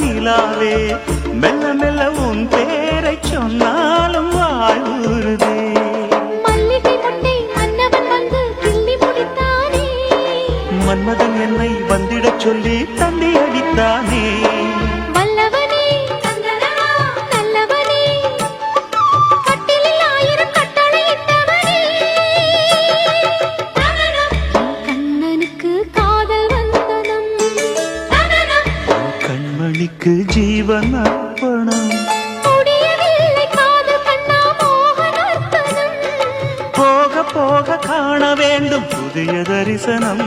நிலாவே மெல்ல மெல்ல உன் பேரை சொன்னாலும் வாழ்வுறுதே. மல்லிகை முட்டை மன்னவன் வந்து கிள்ளி முடித்தானே, மன்மதன் என்னை வந்திடச் சொல்லி தந்தி அடித்தானே. வல்லவனே நல்லவனே, கட்டிலில் 1000 கட்டளையிட்டவனே, கண்ணனுக்கு காதல் வந்தனம், கண்மணிக்கு ஜீவன் அர்ப்பணம். முடியவில்லை காதல் கண்ணா மோகனர்த்தனம். போக போக காண வேண்டும் புதிய தரிசனம்.